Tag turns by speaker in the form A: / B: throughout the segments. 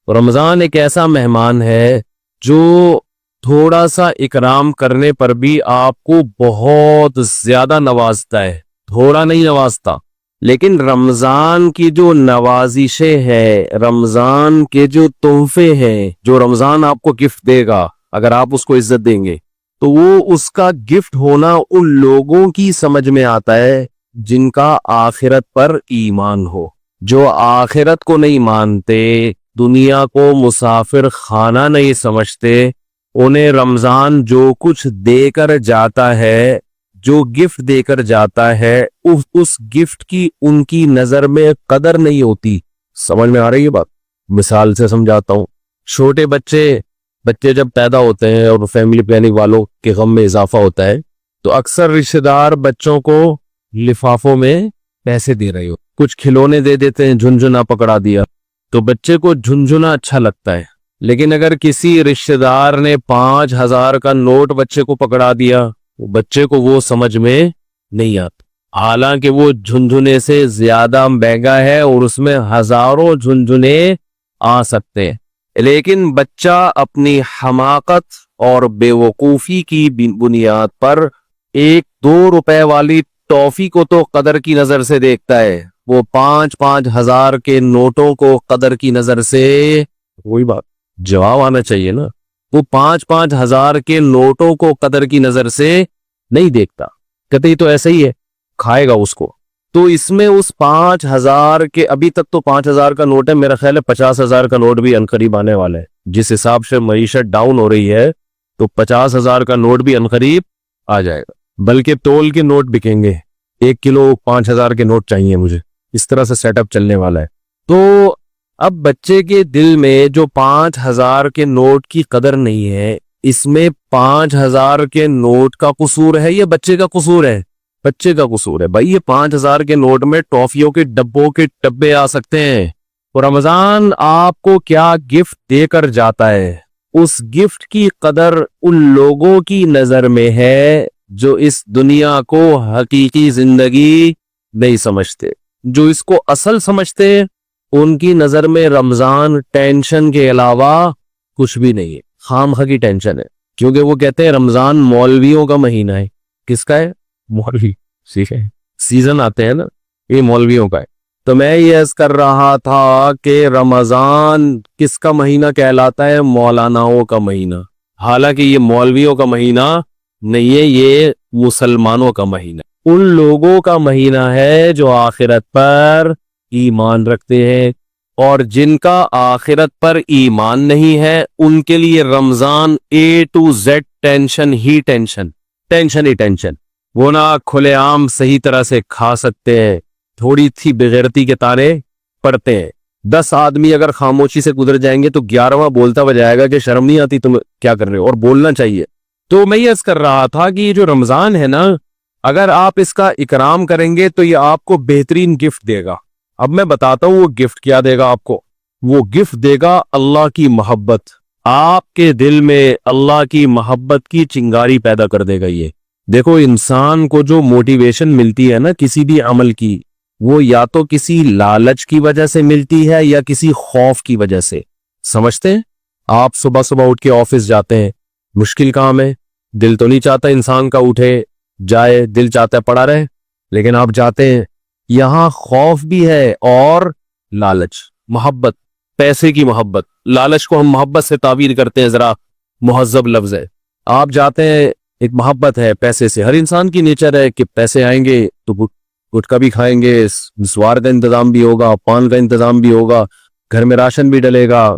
A: رمضان ایک ایسا مہمان ہے جو تھوڑا سا اکرام کرنے پر بھی آپ کو بہت زیادہ نوازتا ہے، تھوڑا نہیں نوازتا۔ لیکن رمضان کی جو نوازشیں ہیں، رمضان کے جو تحفے ہیں، جو رمضان آپ کو گفٹ دے گا، اگر آپ اس کو عزت دیں گے تو وہ اس کا گفٹ ہونا ان لوگوں کی سمجھ میں آتا ہے جن کا آخرت پر ایمان ہو۔ جو آخرت کو نہیں مانتے، دنیا کو مسافر خانہ نہیں سمجھتے، انہیں رمضان جو کچھ دے کر جاتا ہے، جو گفٹ دے کر جاتا ہے، اس گفٹ کی ان کی نظر میں قدر نہیں ہوتی۔ سمجھ میں آ رہی ہے بات؟ مثال سے سمجھاتا ہوں۔ چھوٹے بچے جب پیدا ہوتے ہیں اور فیملی پلاننگ والوں کے غم میں اضافہ ہوتا ہے تو اکثر رشتہ دار بچوں کو لفافوں میں پیسے دے رہے ہو، کچھ کھلونے دے دیتے ہیں، جھنجھنا پکڑا دیا تو بچے کو جھنجھنا اچھا لگتا ہے۔ لیکن اگر کسی رشتہ دار نے 5,000 کا نوٹ بچے کو پکڑا دیا، بچے کو وہ سمجھ میں نہیں آتا، حالانکہ وہ جھنجھنے سے زیادہ مہنگا ہے اور اس میں ہزاروں جھنجھنے آ سکتے ہیں۔ لیکن بچہ اپنی حماقت اور بے وقوفی کی بنیاد پر 1-2 روپے والی ٹافی کو تو قدر کی نظر سے دیکھتا ہے، وہ 5-5 ہزار کے نوٹوں کو قدر کی نظر سے، وہی بات جواب آنا چاہیے نا، وہ 5-5 ہزار کے نوٹوں کو قدر کی نظر سے نہیں دیکھتا، کہتے ہی تو ایسا ہی ہے، کھائے گا اس کو۔ تو اس میں اس 5,000 کے، ابھی تک تو 5,000 کا نوٹ ہے، میرا خیال ہے 50,000 کا نوٹ بھی عنقریب آنے والا ہے۔ جس حساب سے معیشت ڈاؤن ہو رہی ہے تو 50,000 کا نوٹ بھی عنقریب آ جائے گا، بلکہ تول کے نوٹ بکیں گے، 1 کلو 5,000 کے نوٹ چاہیے مجھے، اس طرح سے سیٹ اپ چلنے والا ہے۔ تو اب بچے کے دل میں جو 5,000 کے نوٹ کی قدر نہیں ہے، اس میں 5,000 کے نوٹ کا قصور ہے یا بچے کا قصور ہے؟ بچے کا قصور ہے بھائی۔ یہ 5,000 کے نوٹ میں ٹافیوں کے ڈبوں کے ڈبے آ سکتے ہیں۔ اور رمضان آپ کو کیا گفٹ دے کر جاتا ہے، اس گفٹ کی قدر ان لوگوں کی نظر میں ہے جو اس دنیا کو حقیقی زندگی نہیں سمجھتے۔ جو اس کو اصل سمجھتے ان کی نظر میں رمضان ٹینشن کے علاوہ کچھ بھی نہیں ہے، خامخواہ کی ٹینشن ہے، کیونکہ وہ کہتے ہیں رمضان مولویوں کا مہینہ ہے۔ کس کا ہے؟ مولوی سیزن آتے ہیں نا، یہ مولویوں کا ہے۔ تو میں یہ عرض کر رہا تھا کہ رمضان کس کا مہینہ کہلاتا ہے؟ مولاناؤں کا مہینہ، حالانکہ یہ مولویوں کا مہینہ نہیں ہے، یہ مسلمانوں کا مہینہ، ان لوگوں کا مہینہ ہے جو آخرت پر ایمان رکھتے ہیں، اور جن کا آخرت پر ایمان نہیں ہے ان کے لیے رمضان A to Z tension he tension, tension he tension. وہ نہ کھلے عام صحیح طرح سے کھا سکتے ہیں، تھوڑی تھی بغیرتی کے تانے پڑتے ہیں۔ 10 آدمی اگر خاموشی سے گزر جائیں گے تو 11واں بولتا ہوا جائے گا کہ شرم نہیں آتی تم کیا کر رہے ہو، اور بولنا چاہیے۔ تو میں یہ عرض کر رہا تھا کہ یہ جو رمضان ہے نا، اگر آپ اس کا اکرام کریں گے تو یہ آپ کو بہترین گفٹ دے گا۔ اب میں بتاتا ہوں وہ گفٹ کیا دے گا آپ کو۔ وہ گفٹ دے گا اللہ کی محبت، آپ کے دل میں اللہ کی محبت کی چنگاری پیدا کر دے گا۔ یہ دیکھو، انسان کو جو موٹیویشن ملتی ہے نا کسی بھی عمل کی، وہ یا تو کسی لالچ کی وجہ سے ملتی ہے یا کسی خوف کی وجہ سے۔ سمجھتے ہیں؟ آپ صبح صبح اٹھ کے آفس جاتے ہیں، مشکل کام ہے، دل تو نہیں چاہتا انسان کا اٹھے جائے، دل چاہتا ہے پڑا رہے، لیکن آپ جاتے ہیں، یہاں خوف بھی ہے اور لالچ، محبت، پیسے کی محبت۔ لالچ کو ہم محبت سے تعبیر کرتے ہیں، ذرا مہذب لفظ ہے۔ آپ جاتے ہیں، ایک محبت ہے پیسے سے، ہر انسان کی نیچر ہے کہ پیسے آئیں گے تو گٹکا بھی کھائیں گے، مسوار کا انتظام بھی ہوگا، پان کا انتظام بھی ہوگا، گھر میں راشن بھی ڈلے گا،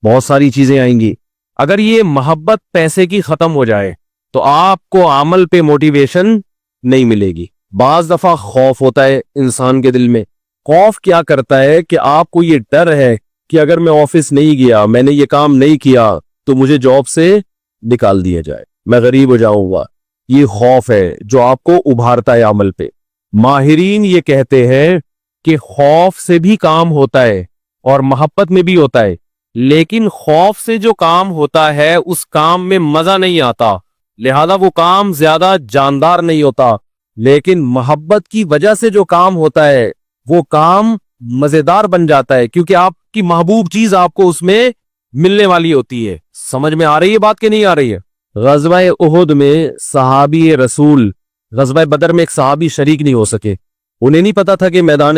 A: بہت ساری چیزیں آئیں گی۔ اگر یہ محبت پیسے کی ختم ہو جائے تو آپ کو عمل پہ موٹیویشن نہیں ملے گی۔ بعض دفعہ خوف ہوتا ہے انسان کے دل میں۔ خوف کیا کرتا ہے کہ آپ کو یہ ڈر ہے کہ اگر میں آفس نہیں گیا، میں نے یہ کام نہیں کیا تو مجھے جاب سے نکال دیا جائے، میں غریب ہو جاؤں گا۔ یہ خوف ہے جو آپ کو ابھارتا ہے عمل پہ۔ ماہرین یہ کہتے ہیں کہ خوف سے بھی کام ہوتا ہے اور محبت میں بھی ہوتا ہے، لیکن خوف سے جو کام ہوتا ہے اس کام میں مزہ نہیں آتا، لہذا وہ کام زیادہ جاندار نہیں ہوتا۔ لیکن محبت کی وجہ سے جو کام ہوتا ہے وہ کام مزیدار بن جاتا ہے، کیونکہ آپ کی محبوب چیز آپ کو اس میں ملنے والی ہوتی ہے۔ سمجھ میں آ رہی ہے بات کہ نہیں آ رہی ہے؟ غزوہ احد میں صحابی رسول، غزوہ بدر میں ایک صحابی شریک نہیں ہو سکے، انہیں نہیں پتا تھا کہ میدان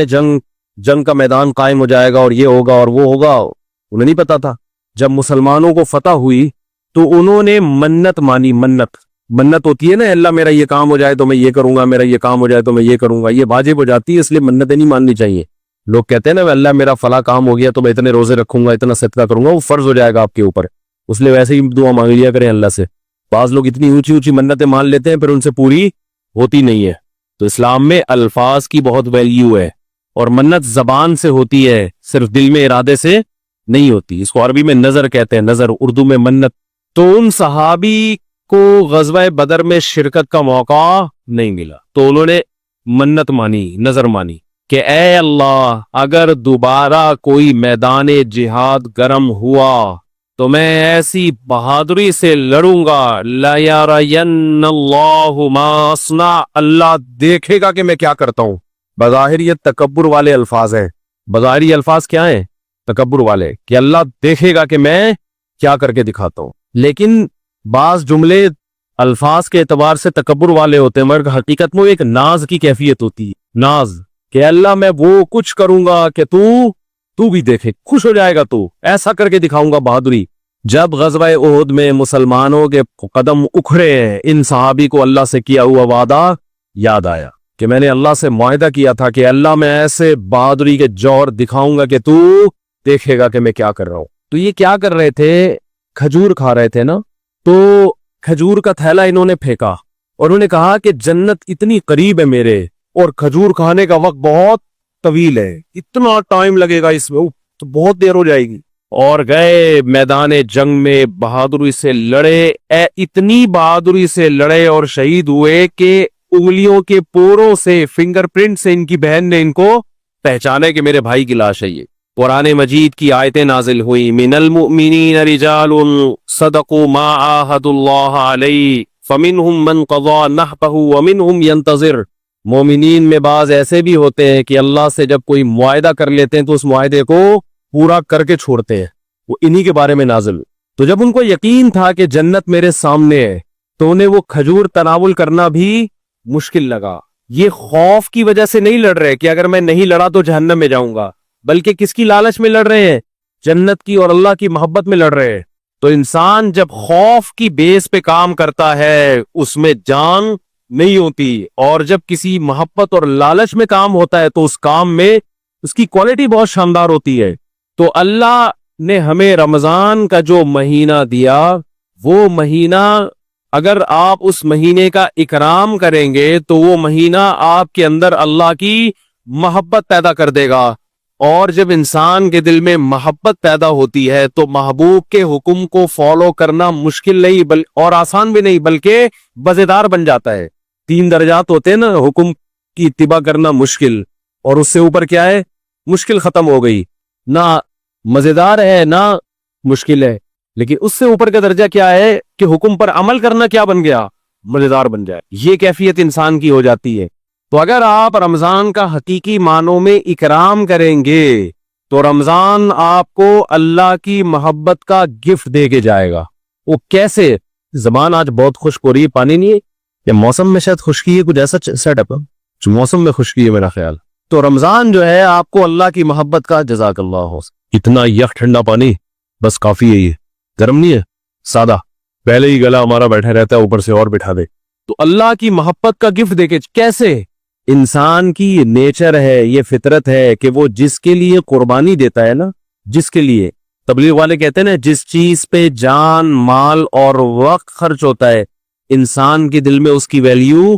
A: جنگ کا میدان قائم ہو جائے گا اور یہ ہوگا اور وہ ہوگا، انہیں نہیں پتا تھا۔ جب مسلمانوں کو فتح ہوئی تو انہوں نے منت مانی، منت ہوتی ہے نا، اللہ میرا یہ کام ہو جائے تو میں یہ کروں گا، میرا یہ کام ہو جائے تو میں یہ کروں گا، یہ واجب ہو جاتی ہے، اس لیے منتیں نہیں ماننی چاہیے۔ لوگ کہتے ہیں نا اللہ میرا فلاں کام ہو گیا تو میں اتنے روزے رکھوں گا، اتنا صدقہ کروں گا، وہ فرض ہو جائے گا آپ کے اوپر، اس لیے ویسے ہی دعا مانگ لیا کریں اللہ سے۔ بعض لوگ اتنی اونچی اونچی منتیں مان لیتے ہیں پھر ان سے پوری ہوتی نہیں ہے۔ تو اسلام میں الفاظ کی بہت ویلیو ہے، اور منت زبان سے ہوتی ہے، صرف دل میں ارادے سے نہیں ہوتی۔ اس کو عربی میں نظر کہتے ہیں، نظر، اردو میں منت۔ تو ان صحابی کو غزوہ بدر میں شرکت کا موقع نہیں ملا، تو انہوں نے منت مانی، نظر مانی کہ اے اللہ اگر دوبارہ کوئی میدان جہاد گرم ہوا تو میں ایسی بہادری سے لڑوں گا، لَيَرَيَنَّ اللَّهُ مَا أَصْنَعُ، اللہ دیکھے گا کہ میں کیا کرتا ہوں۔ بظاہر یہ تکبر والے الفاظ ہیں، بظاہر یہ الفاظ کیا ہیں؟ تکبر والے، کہ اللہ دیکھے گا کہ میں کیا کر کے دکھاتا ہوں۔ لیکن بعض جملے الفاظ کے اعتبار سے تکبر والے ہوتے ہیں، مگر حقیقت میں ایک ناز کی کیفیت ہوتی ہے، ناز، کہ اللہ میں وہ کچھ کروں گا کہ تو بھی دیکھے، خوش ہو جائے گا، تو ایسا کر کے دکھاؤں گا بہادری۔ جب غزوہ احد میں مسلمانوں کے قدم اکھڑے ہیں، ان صحابی کو اللہ سے کیا ہوا وعدہ یاد آیا کہ میں نے اللہ سے معاہدہ کیا تھا کہ اللہ میں ایسے بہادری کے جوہر دکھاؤں گا کہ تو دیکھے گا کہ میں کیا کر رہا ہوں۔ تو یہ کیا کر رہے تھے؟ کھجور کھا رہے تھے نا، تو کھجور کا تھیلا انہوں نے پھینکا اور انہوں نے کہا کہ جنت اتنی قریب ہے میرے، اور کھجور کھانے کا وقت بہت طویل ہے، اتنا ٹائم لگے گا اس میں، تو بہت دیر ہو جائے گی۔ اور گئے میدان جنگ میں، بہادری سے لڑے، اتنی بہادری سے لڑے اور شہید ہوئے کہ انگلیوں کے پوروں سے، فنگر پرنٹ سے ان کی بہن نے ان کو پہچانے کہ میرے بھائی کی لاش ہے یہ۔ قرآن مجید کی آیتیں نازل ہوئی، من المؤمنین رجال صدقوا ما عاہدوا اللہ علیہ فمنہم من قضى نحبہ ومنہم ینتظر۔ مومنین میں بعض ایسے بھی ہوتے ہیں کہ اللہ سے جب کوئی معاہدہ کر لیتے ہیں تو اس معاہدے کو پورا کر کے چھوڑتے ہیں، وہ انہی کے بارے میں نازل۔ تو جب ان کو یقین تھا کہ جنت میرے سامنے ہے تو انہیں وہ کھجور تناول کرنا بھی مشکل لگا۔ یہ خوف کی وجہ سے نہیں لڑ رہے کہ اگر میں نہیں لڑا تو جہنم میں جاؤں گا، بلکہ کس کی لالچ میں لڑ رہے ہیں؟ جنت کی اور اللہ کی محبت میں لڑ رہے ہیں۔ تو انسان جب خوف کی بیس پہ کام کرتا ہے اس میں جان نہیں ہوتی، اور جب کسی محبت اور لالچ میں کام ہوتا ہے تو اس کام میں اس کی کوالٹی بہت شاندار ہوتی ہے۔ تو اللہ نے ہمیں رمضان کا جو مہینہ دیا، وہ مہینہ اگر آپ اس مہینے کا اکرام کریں گے تو وہ مہینہ آپ کے اندر اللہ کی محبت پیدا کر دے گا، اور جب انسان کے دل میں محبت پیدا ہوتی ہے تو محبوب کے حکم کو فالو کرنا مشکل نہیں اور آسان بھی نہیں، بلکہ مزیدار بن جاتا ہے۔ 3 درجات ہوتے ہیں نا، حکم کی اتباع کرنا مشکل، اور اس سے اوپر کیا ہے؟ مشکل ختم ہو گئی، نہ مزیدار ہے نہ مشکل ہے۔ لیکن اس سے اوپر کا درجہ کیا ہے کہ حکم پر عمل کرنا کیا بن گیا؟ مزیدار بن جائے۔ یہ کیفیت انسان کی ہو جاتی ہے۔ تو اگر آپ رمضان کا حقیقی معنوں میں اکرام کریں گے تو رمضان آپ کو اللہ کی محبت کا گفٹ دے کے جائے گا۔ وہ کیسے؟ زبان آج بہت خشک ہو رہی ہے، پانی نہیں ہے یا موسم میں شاید خشکی ہے، کچھ ایسا سیٹ اپ جو موسم میں خشکی ہے میرا خیال۔ تو رمضان جو ہے آپ کو اللہ کی محبت کا، جزاک اللہ ہو، اتنا یک ٹھنڈا پانی بس کافی ہے، یہ گرم نہیں ہے، سادہ، پہلے ہی گلا ہمارا بیٹھا رہتا ہے، اوپر سے اور بٹھا دے۔ تو اللہ کی محبت کا گفٹ دے کے کیسے؟ انسان کی یہ نیچر ہے، یہ فطرت ہے کہ وہ جس کے لیے قربانی دیتا ہے نا، جس کے لیے، تبلیغ والے کہتے ہیں نا، جس چیز پہ جان، مال اور وقت خرچ ہوتا ہے انسان کے دل میں اس کی ویلیو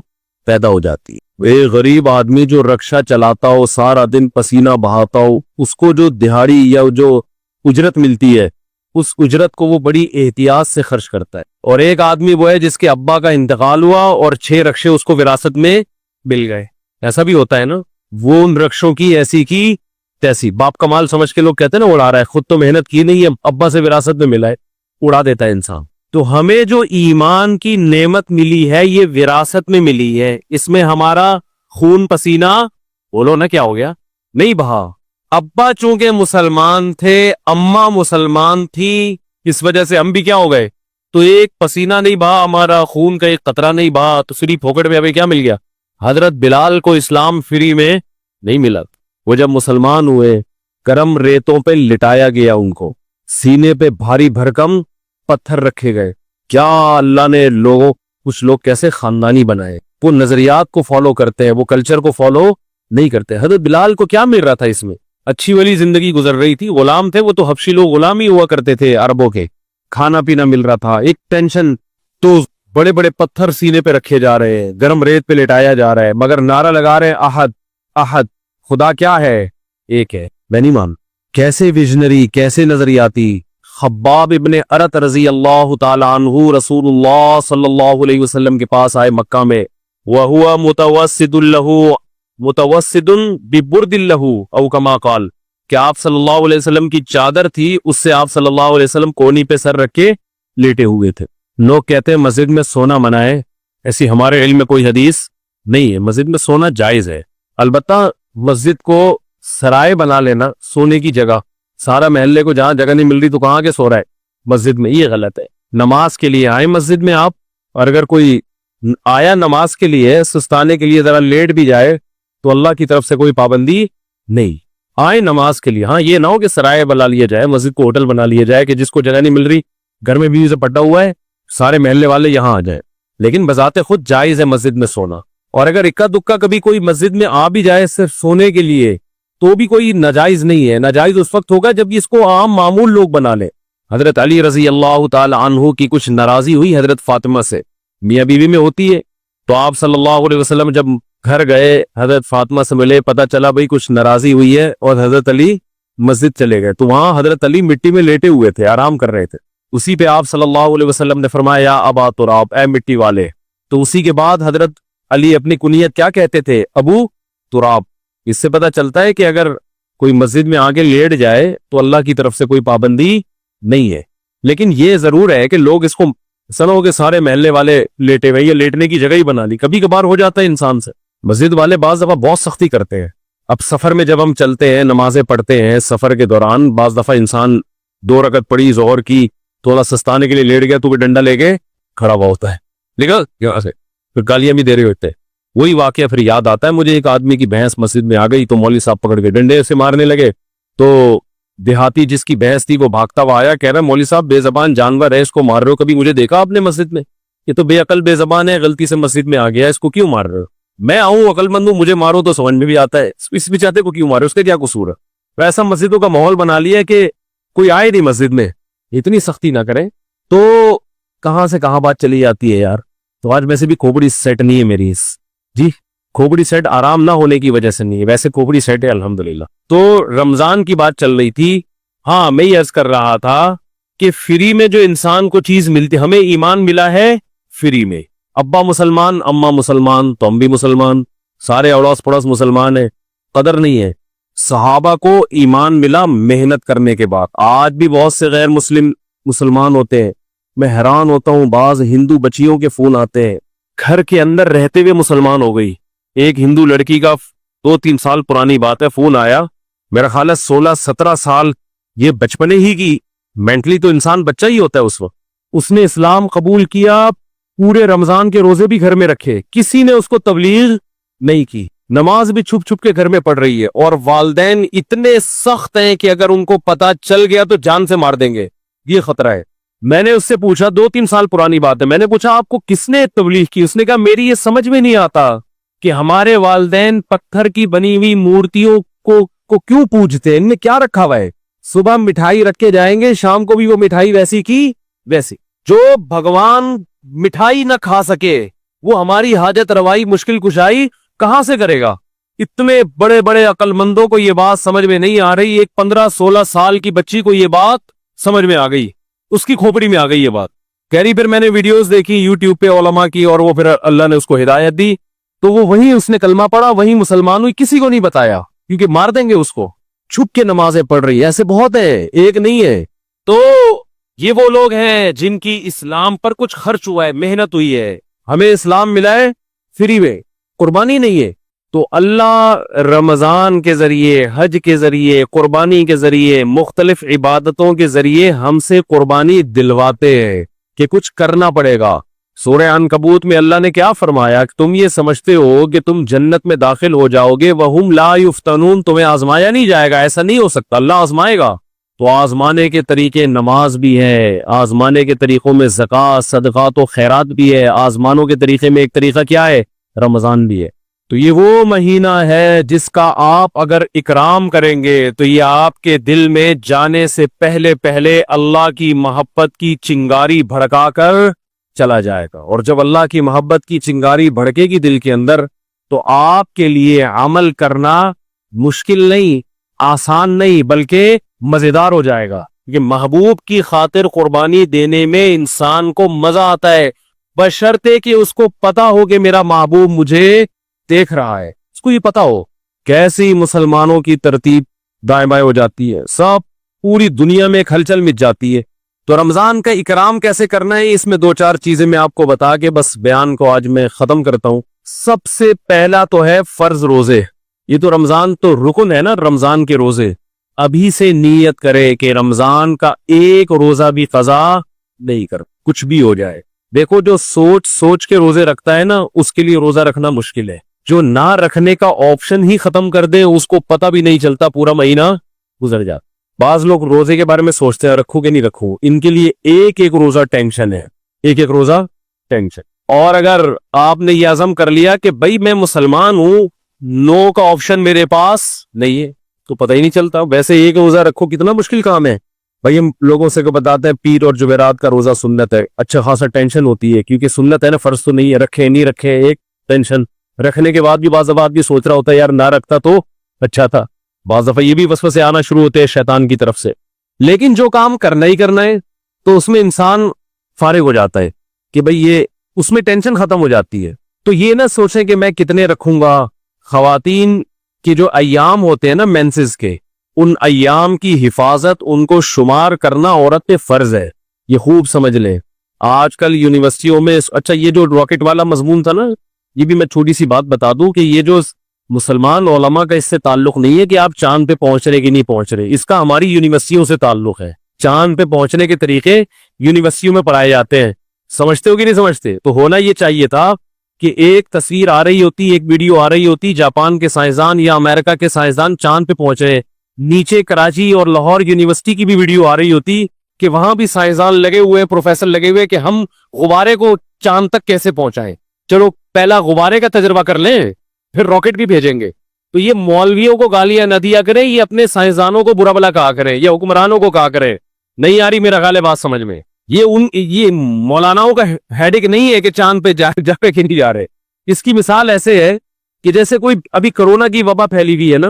A: پیدا ہو جاتی ہے۔ ایک غریب آدمی جو رکشہ چلاتا ہو، سارا دن پسینہ بہاتا ہو، اس کو جو دہاڑی یا جو اجرت ملتی ہے اس اجرت کو وہ بڑی احتیاط سے خرچ کرتا ہے۔ اور ایک آدمی وہ ہے جس کے ابا کا انتقال ہوا اور 6 رکشے اس کو وراثت میں مل گئے، ایسا بھی ہوتا ہے نا، وہ ان رکشوں کی ایسی کی تیسی، باپ کا مال سمجھ کے لوگ کہتے ہیں نا اڑا رہا ہے، خود تو محنت کی نہیں ہے، ابا سے وراثت میں ملا ہے، اڑا دیتا ہے انسان۔ تو ہمیں جو ایمان کی نعمت ملی ہے یہ وراثت میں ملی ہے، اس میں ہمارا خون پسینہ، بولو نا کیا ہو گیا، نہیں بہا، ابا چونکہ مسلمان تھے, اماں مسلمان تھی, اس وجہ سے ہم بھی کیا ہو گئے, تو ایک پسینہ نہیں بہا ہمارا, خون کا ایک قطرہ نہیں بہا, تو فری پھوکٹ میں ہمیں کیا مل گیا؟ حضرت بلال کو اسلام فری میں نہیں ملا. وہ جب مسلمان ہوئے, گرم ریتوں پہ لٹایا گیا, ان کو سینے پہ بھاری بھرکم پتھر رکھے گئے. کیا اللہ نے کچھ لوگ کیسے خاندانی بنائے, وہ نظریات کو فالو کرتے ہیں, وہ کلچر کو فالو نہیں کرتے. حضرت بلال کو کیا مل رہا تھا اس میں؟ اچھی والی زندگی گزر رہی تھی, غلام تھے وہ, تو حبشی لوگ غلام ہی ہوا کرتے تھے عربوں کے, کھانا پینا مل رہا تھا, ایک ٹینشن. تو بڑے بڑے پتھر سینے پہ رکھے جا رہے ہیں, گرم ریت پہ لٹایا جا رہا ہے, مگر نعرہ لگا رہے ہیں احد احد, خدا کیا ہے؟ ایک ہے. میں نہیں مان. کیسے ویژنری, کیسے نظریاتی. خباب ابن ارت رضی اللہ تعالی عنہ رسول اللہ صلی اللہ علیہ وسلم کے پاس آئے مکہ میں, وَهُوَ مُتَوَسِّدٌ لَهُ مُتَوَسِّدٌ بِبُرْدٍ لَهُ او کما قال, کہ آپ صلی اللہ علیہ وسلم کی چادر تھی, اس سے آپ صلی اللہ علیہ وسلم کونی پہ سر رکھ کے لیٹے ہوئے تھے. لوگ کہتے ہیں مسجد میں سونا منع ہے, ایسی ہمارے علم میں کوئی حدیث نہیں ہے. مسجد میں سونا جائز ہے, البتہ مسجد کو سرائے بنا لینا سونے کی جگہ, سارا محلے کو جہاں جگہ نہیں مل رہی تو کہاں کے سو رہا ہے مسجد میں, یہ غلط ہے. نماز کے لیے آئے مسجد میں آپ, اور اگر کوئی آیا نماز کے لیے سستانے کے لیے ذرا لیٹ بھی جائے تو اللہ کی طرف سے کوئی پابندی نہیں. آئے نماز کے لیے, ہاں یہ نہ ہو کہ سرائے بنا لیا جائے, مسجد کو ہوٹل بنا لیا جائے کہ جس کو جگہ نہیں مل رہی, گھر میں بیوی سے پٹا ہوا ہے, سارے محلے والے یہاں آ جائیں. لیکن بذات خود جائز ہے مسجد میں سونا. اور اگر اکا دکا کبھی کوئی مسجد میں آ بھی جائے صرف سونے کے لیے تو بھی کوئی ناجائز نہیں ہے. ناجائز اس وقت ہوگا جب اس کو عام معمول لوگ بنا لیں. حضرت علی رضی اللہ تعالی عنہ کی کچھ ناراضی ہوئی حضرت فاطمہ سے, میاں بیوی میں ہوتی ہے, تو آپ صلی اللہ علیہ وسلم جب گھر گئے حضرت فاطمہ سے ملے, پتہ چلا بھئی کچھ ناراضی ہوئی ہے, اور حضرت علی مسجد چلے گئے. تو وہاں حضرت علی مٹی میں لیٹے ہوئے تھے, آرام کر رہے تھے. اسی پہ آپ صلی اللہ علیہ وسلم نے فرمایا یا ابا تراب, اے مٹی والے. تو اسی کے بعد حضرت علی اپنی کنیت کیا کہتے تھے؟ ابو تراب. اس سے پتہ چلتا ہے کہ اگر کوئی مسجد میں آگے لیٹ جائے تو اللہ کی طرف سے کوئی پابندی نہیں ہے. لیکن یہ ضرور ہے کہ لوگ اس کو سنو کہ سارے محلے والے لیٹے ہوئے, یہ لیٹنے کی جگہ ہی بنا لی. کبھی کبھار ہو جاتا ہے انسان سے. مسجد والے بعض دفعہ بہت سختی کرتے ہیں. اب سفر میں جب ہم چلتے ہیں, نمازیں پڑھتے ہیں سفر کے دوران, بعض دفعہ انسان 2 رکعت پڑھی ظہر کی, تھوڑا سستانے کے لیے لیٹ گیا تو بھی ڈنڈا لے کے کھڑا ہوا ہوتا ہے, پھر گالیاں بھی دے رہے ہوتے ہیں. وہی واقعہ پھر یاد آتا ہے مجھے, ایک آدمی کی بھینس مسجد میں آ گئی تو مولوی صاحب پکڑ کے ڈنڈے سے مارنے لگے. تو دیہاتی جس کی بھینس تھی وہ بھاگتا ہوا آیا, کہہ رہا مولوی صاحب بے زبان جانور ہے, اس کو مار رہے ہو, کبھی مجھے دیکھا آپ نے مسجد میں؟ یہ تو بے عقل بے زبان ہے, غلطی سے مسجد میں آ گیا, اس کو کیوں مار رہے ہو؟ میں آؤں عقل مند ہوں, مجھے مارو تو سمجھ میں بھی آتا ہے, اس بھی چاہتے کو کیوں مارے, اس کے کیا قصور ہے؟ ویسا مسجدوں کا ماحول بنا لیا ہے کہ کوئی آئے نہیں مسجد میں, اتنی سختی نہ کریں. تو کہاں سے کہاں بات چلی جاتی ہے یار. تو آج ویسے بھی کھوپڑی سیٹ نہیں ہے میری, جی کھوپڑی سیٹ آرام نہ ہونے کی وجہ سے نہیں ہے, ویسے کھوپڑی سیٹ ہے الحمدللہ. تو رمضان کی بات چل رہی تھی. ہاں میں یہ عرض کر رہا تھا کہ فری میں جو انسان کو چیز ملتی, ہمیں ایمان ملا ہے فری میں. ابا مسلمان, اماں مسلمان, تو ہم بھی مسلمان, سارے اڑوس پڑوس مسلمان ہیں, قدر نہیں ہے. صحابہ کو ایمان ملا محنت کرنے کے بعد. آج بھی بہت سے غیر مسلمان ہوتے ہیں, میں حیران ہوتا ہوں, بعض ہندو بچیوں کے فون آتے ہیں, گھر کے اندر رہتے ہوئے مسلمان ہو گئی. ایک ہندو لڑکی کا 2-3 سال پرانی بات ہے, فون آیا, میرا خیال ہے 16-17 سال, یہ بچپنے ہی کی, مینٹلی تو انسان بچہ ہی ہوتا ہے اس وقت. اس نے اسلام قبول کیا, پورے رمضان کے روزے بھی گھر میں رکھے, کسی نے اس کو تبلیغ نہیں کی, نماز بھی چھپ چھپ کے گھر میں پڑھ رہی ہے. اور والدین اتنے سخت ہیں کہ اگر ان کو پتا چل گیا تو جان سے مار دیں گے, یہ خطرہ ہے. میں نے اس سے پوچھا, 2-3 سال پرانی بات ہے, میں نے پوچھا آپ کو کس نے تبلیغ کی؟ اس نے کہا میری یہ سمجھ میں نہیں آتا کہ ہمارے والدین پتھر کی بنی ہوئی مورتیوں کو کیوں پوجتے ہیں, ان نے کیا رکھا ہوا ہے؟ صبح مٹھائی رکھ کے جائیں گے, شام کو بھی وہ مٹھائی ویسی کی ویسی. جو بھگوان مٹھائی نہ کھا سکے وہ ہماری حاجت روائی مشکل کشائی کہاں سے کرے گا؟ اتنے بڑے بڑے عقل مندوں کو یہ بات سمجھ میں نہیں آ رہی, ایک 15-16 سال کی بچی کو یہ بات سمجھ میں آ گئی, اس کی کھوپڑی میں آ گئی یہ بات. کہہ رہی پھر میں نے ویڈیوز دیکھی یوٹیوب پہ علماء کی, اور وہ پھر اللہ نے اس کو ہدایت دی, تو وہ وہیں اس نے کلمہ پڑھا, وہیں مسلمان ہوئی, کسی کو نہیں بتایا کیونکہ مار دیں گے اس کو. چھپ کے نمازیں پڑھ رہی ہے, ایسے بہت ہے, ایک نہیں ہے. تو یہ وہ لوگ ہیں جن کی اسلام پر کچھ خرچ ہوا ہے, محنت ہوئی ہے. ہمیں اسلام ملا ہے فری میں, قربانی نہیں ہے. تو اللہ رمضان کے ذریعے، حج کے ذریعے، قربانی کے ذریعے، مختلف عبادتوں کے ذریعے ہم سے قربانی دلواتے ہیں کہ کچھ کرنا پڑے گا۔ سورہ عنکبوت میں اللہ نے کیا فرمایا کہ تم یہ سمجھتے ہو کہ تم جنت میں داخل ہو جاؤ گے، وَهُمْ لَا يُفْتَنُونَ، تمہیں آزمایا نہیں جائے گا، ایسا نہیں ہو سکتا، اللہ آزمائے گا۔ تو آزمانے کے طریقے نماز بھی ہے، آزمانے کے طریقوں میں زکوٰۃ، صدقات و خیرات بھی ہے، آزمانوں کے طریقے میں ایک طریقہ کیا ہے؟ رمضان بھی ہے۔ تو یہ وہ مہینہ ہے جس کا آپ اگر اکرام کریں گے تو یہ آپ کے دل میں جانے سے پہلے پہلے اللہ کی محبت کی چنگاری بھڑکا کر چلا جائے گا، اور جب اللہ کی محبت کی چنگاری بھڑکے گی دل کے اندر تو آپ کے لیے عمل کرنا مشکل نہیں، آسان نہیں، بلکہ مزیدار ہو جائے گا، کہ محبوب کی خاطر قربانی دینے میں انسان کو مزہ آتا ہے، بشرطے کہ اس کو پتا ہو کہ میرا محبوب مجھے دیکھ رہا ہے، اس کو یہ پتا ہو۔ کیسی مسلمانوں کی ترتیب دائیں بائیں ہو جاتی ہے، سب پوری دنیا میں ایک ہلچل مچ جاتی ہے۔ تو رمضان کا اکرام کیسے کرنا ہے، اس میں دو چار چیزیں میں آپ کو بتا کے بس بیان کو آج میں ختم کرتا ہوں۔ سب سے پہلا تو ہے فرض روزے۔ یہ تو رمضان تو رکن ہے نا، رمضان کے روزے ابھی سے نیت کرے کہ رمضان کا ایک روزہ بھی قضا نہیں کر، کچھ بھی ہو جائے۔ دیکھو جو سوچ سوچ کے روزے رکھتا ہے نا، اس کے لیے روزہ رکھنا مشکل ہے۔ جو نہ رکھنے کا آپشن ہی ختم کر دے، اس کو پتہ بھی نہیں چلتا، پورا مہینہ گزر جاتا۔ بعض لوگ روزے کے بارے میں سوچتے ہیں رکھوں کہ نہیں رکھوں، ان کے لیے ایک ایک روزہ ٹینشن ہے، ایک ایک روزہ ٹینشن۔ اور اگر آپ نے یہ عزم کر لیا کہ بھائی میں مسلمان ہوں، نو کا آپشن میرے پاس نہیں ہے، تو پتہ ہی نہیں چلتا۔ ویسے ایک روزہ رکھو کتنا مشکل کام ہے بھائی، ہم لوگوں سے کو بتاتے ہیں پیر اور جمعرات کا روزہ سنت ہے، اچھا خاصا ٹینشن ہوتی ہے کیونکہ سنت ہے نا، فرض تو نہیں ہے، رکھے نہیں رکھے ایک ٹینشن، رکھنے کے بعد بھی بعض دفعہ بھی سوچ رہا ہوتا ہے یار نہ رکھتا تو اچھا تھا، بعض دفعہ یہ بھی وسوسے آنا شروع ہوتے ہیں شیطان کی طرف سے۔ لیکن جو کام کرنا ہی کرنا ہے تو اس میں انسان فارغ ہو جاتا ہے کہ بھئی یہ اس میں ٹینشن ختم ہو جاتی ہے۔ تو یہ نہ سوچیں کہ میں کتنے رکھوں گا۔ خواتین کی جو ایام ہوتے ہیں نا مینسز کے، ان ایام کی حفاظت، ان کو شمار کرنا عورت پہ فرض ہے، یہ خوب سمجھ لیں۔ آج کل یونیورسٹیوں میں، اچھا یہ جو راکٹ والا مضمون تھا نا، یہ بھی میں چھوٹی سی بات بتا دوں کہ یہ جو مسلمان علماء کا اس سے تعلق نہیں ہے کہ آپ چاند پہ پہنچ رہے کہ نہیں پہنچ رہے، اس کا ہماری یونیورسٹیوں سے تعلق ہے۔ چاند پہ پہنچنے کے طریقے یونیورسٹیوں میں پڑھائے جاتے ہیں، سمجھتے ہو کہ نہیں سمجھتے؟ تو ہونا یہ چاہیے تھا کہ ایک تصویر آ رہی ہوتی، ایک ویڈیو آ رہی ہوتی، جاپان کے سائنسدان یا امریکہ کے سائنسدان چاند پہ پہنچ رہے، نیچے کراچی اور لاہور یونیورسٹی کی بھی ویڈیو آ رہی ہوتی کہ وہاں بھی سائنسدان لگے ہوئے، پروفیسر لگے ہوئے کہ ہم غبارے کو چاند تک کیسے پہنچائیں۔ چلو پہلا غبارے کا تجربہ کر لیں، پھر راکٹ بھی بھیجیں گے۔ تو یہ مولویوں کو گالیاں نہ دیا کریں، یہ اپنے سائنسدانوں کو برا بلا کہا کریں، یا حکمرانوں کو کہا کریں۔ نہیں آ رہی میرا خیال ہے بات سمجھ میں؟ یہ مولاناؤں کا ہیڈک نہیں ہے کہ چاند پہ جا پہ کہ نہیں جا رہے۔ اس کی مثال ایسے ہے کہ جیسے کوئی ابھی کرونا کی وبا پھیلی ہوئی ہے نا،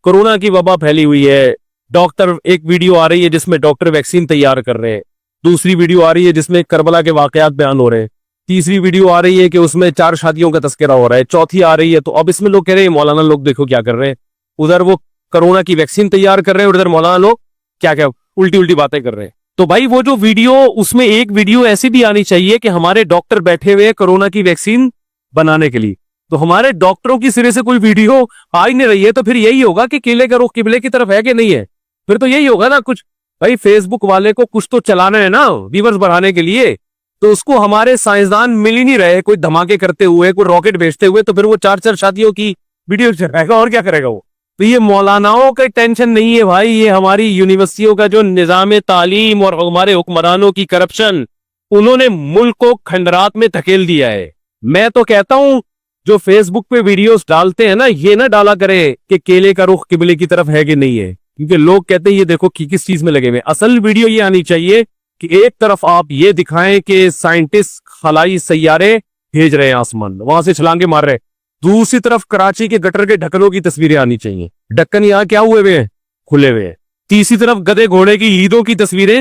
A: کرونا کی وبا پھیلی ہوئی ہے، ڈاکٹر ایک ویڈیو آ رہی ہے جس میں ڈاکٹر ویکسین تیار کر رہے ہیں، دوسری ویڈیو آ رہی ہے جس میں کربلا کے واقعات بیان ہو رہے ہیں، تیسری ویڈیو آ رہی ہے کہ اس میں 4 شادیوں کا تذکرہ ہو رہا ہے، چوتھی آ رہی ہے۔ تو اب اس میں لوگ کہہ رہے ہیں مولانا لوگ دیکھو کیا کر رہے ہیں، ادھر وہ کرونا کی ویکسین تیار کر رہے ہیں اور ادھر مولانا لوگ کیا الٹی باتیں کر رہے ہیں۔ تو بھائی وہ جو ویڈیو، اس میں ایک ویڈیو ایسی بھی آنی چاہیے کہ ہمارے ڈاکٹر بیٹھے ہوئے کرونا کی ویکسین بنانے کے لیے، تو ہمارے ڈاکٹروں کی سرے سے کوئی ویڈیو آ ہی نہیں رہی ہے، تو پھر یہی ہوگا کہ قلعے کا رخ قبلے کی طرف ہے کہ نہیں ہے، پھر تو یہی ہوگا نا کچھ۔ بھائی فیس بک والے کو کچھ تو چلانا ہے نا ویورز بڑھانے کے لیے، تو اس کو ہمارے سائنسدان مل ہی نہیں رہے، کوئی دھماکے کرتے ہوئے، کوئی راکٹ بھیجتے ہوئے، تو پھر وہ 4 شادیوں کی ویڈیو چلائے گا اور کیا کرے گا وہ۔ تو یہ مولاناؤں کا ٹینشن نہیں ہے بھائی، یہ ہماری یونیورسٹیوں کا جو نظام تعلیم اور ہمارے حکمرانوں کی کرپشن، انہوں نے ملک کو کھنڈرات میں دھکیل دیا ہے۔ میں تو کہتا ہوں جو فیس بک پہ ویڈیوز ڈالتے ہیں نا، یہ نہ ڈالا کرے کہ کیلے کا رخ قبلے کی طرف ہے کہ نہیں ہے، کیونکہ لوگ کہتے ہیں یہ دیکھو کس چیز میں لگے ہوئے۔ اصل ویڈیو یہ آنی چاہیے کہ ایک طرف آپ یہ دکھائیں کہ سائنٹسٹ خلائی سیارے بھیج رہے ہیں آسمان، وہاں سے چھلانگے مار رہے، دوسری طرف کراچی کے گٹر کے ڈھکنوں کی تصویریں آنی چاہیے، ڈھکن یہاں کیا ہوئے ہوئے ہیں، کھلے ہوئے ہیں، تیسری طرف گدے گھوڑے کی عیدوں کی تصویریں